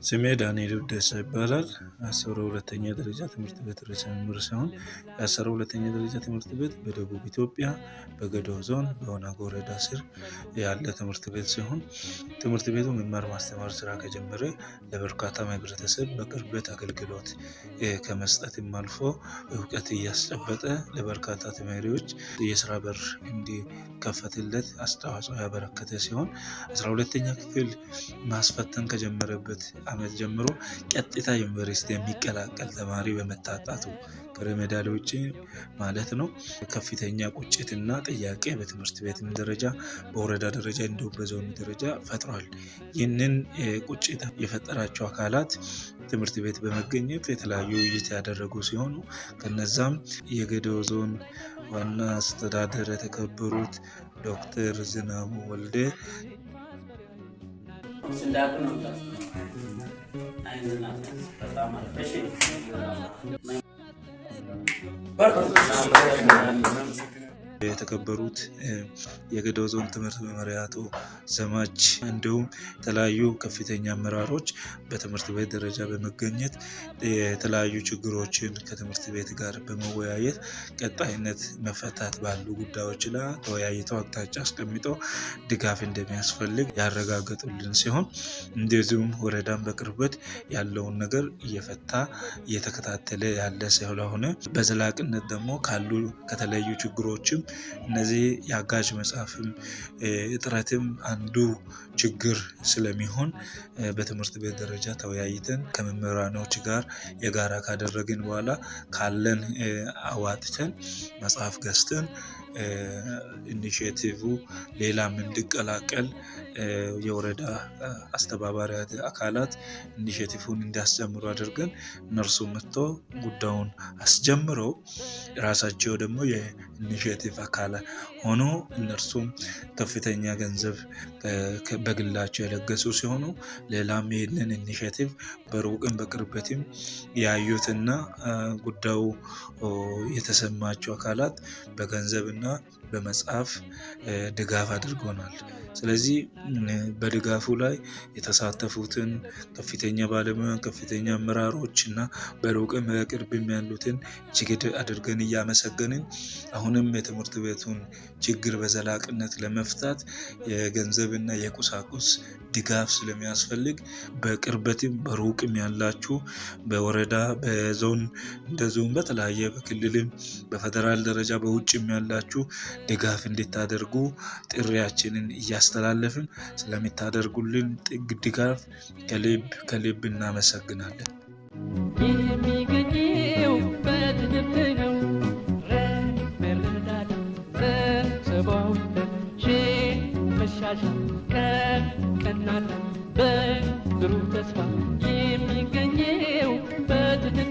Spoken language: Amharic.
ስሜ ዳንኤል ደሳ ይባላል። 12ኛ ደረጃ ትምህርት ቤት ርዕሰ መምህር ሲሆን የ12ኛ ደረጃ ትምህርት ቤት በደቡብ ኢትዮጵያ በገዶ ዞን በወናጎ ወረዳ ስር ያለ ትምህርት ቤት ሲሆን ትምህርት ቤቱ መማር ማስተማር ስራ ከጀመረ ለበርካታ ማህበረሰብ በቅርበት አገልግሎት ከመስጠትም አልፎ እውቀት እያስጨበጠ ለበርካታ ተማሪዎች የስራ በር እንዲከፈትለት አስተዋጽኦ ያበረከተ ሲሆን 12ኛ ክፍል ማስፈተን ከጀመረበት አመት ጀምሮ ቀጥታ ዩኒቨርሲቲ የሚቀላቀል ተማሪ በመታጣቱ ከረመዳን ውጪ ማለት ነው ከፍተኛ ቁጭትና ጥያቄ በትምህርት ቤትም ደረጃ በወረዳ ደረጃ እንዲሁም በዞን ደረጃ ፈጥሯል። ይህንን ቁጭት የፈጠራቸው አካላት ትምህርት ቤት በመገኘት የተለያዩ ውይይት ያደረጉ ሲሆኑ ከነዛም የገዶ ዞን ዋና አስተዳደር የተከበሩት ዶክተር ዝናቡ ወልዴ የተከበሩት የገዶ ዞን ትምህርት መምሪያ አቶ ዘማች እንዲሁም የተለያዩ ከፍተኛ አመራሮች በትምህርት ቤት ደረጃ በመገኘት የተለያዩ ችግሮችን ከትምህርት ቤት ጋር በመወያየት ቀጣይነት መፈታት ባሉ ጉዳዮች ላይ ተወያይተው አቅጣጫ አስቀምጠው ድጋፍ እንደሚያስፈልግ ያረጋገጡልን ሲሆን እንደዚሁም ወረዳን በቅርበት ያለውን ነገር እየፈታ እየተከታተለ ያለ ስለሆነ በዘላቂነት ደግሞ ካሉ ከተለያዩ ችግሮችም እነዚህ የአጋዥ መጽሐፍም እጥረትም አንዱ ችግር ስለሚሆን በትምህርት ቤት ደረጃ ተወያይተን ከመምህራኖች ጋር የጋራ ካደረግን በኋላ ካለን አዋጥተን መጽሐፍ ገዝተን ኢኒሺየቲቭ ሌላም እንዲቀላቀል የወረዳ አስተባባሪ አካላት ኢኒሺየቲቭን እንዲያስጀምሩ አድርገን እነርሱ መጥተው ጉዳዩን አስጀምረው ራሳቸው ደግሞ የኢኒሺየቲቭ አካል ሆኖ እነርሱም ከፍተኛ ገንዘብ በግላቸው የለገሱ ሲሆኑ ሌላም ይህንን ኢኒሺየቲቭ በሩቅም በቅርበትም ያዩትና ጉዳዩ የተሰማቸው አካላት በገንዘብና በመጽሐፍ ድጋፍ አድርጎናል። ስለዚህ በድጋፉ ላይ የተሳተፉትን ከፍተኛ ባለሙያ ከፍተኛ አመራሮች እና በሩቅም በቅርብም ያሉትን እጅግ አድርገን እያመሰገንን አሁንም የትምህርት ቤቱን ችግር በዘላቂነት ለመፍታት የገንዘብና የቁሳቁስ ድጋፍ ስለሚያስፈልግ በቅርበትም በሩቅም ያላችሁ በወረዳ በዞን እንደዚሁም በተለያየ በክልልም በፌደራል ደረጃ በውጭም ያላችሁ ድጋፍ እንድታደርጉ ጥሪያችንን እያስተላለፍን ስለምታደርጉልን ድጋፍ ከልብ እናመሰግናለን። የሚገኘው በትምህርት ነው። ቀናት በብሩህ ተስፋ የሚገኘው በትምህርት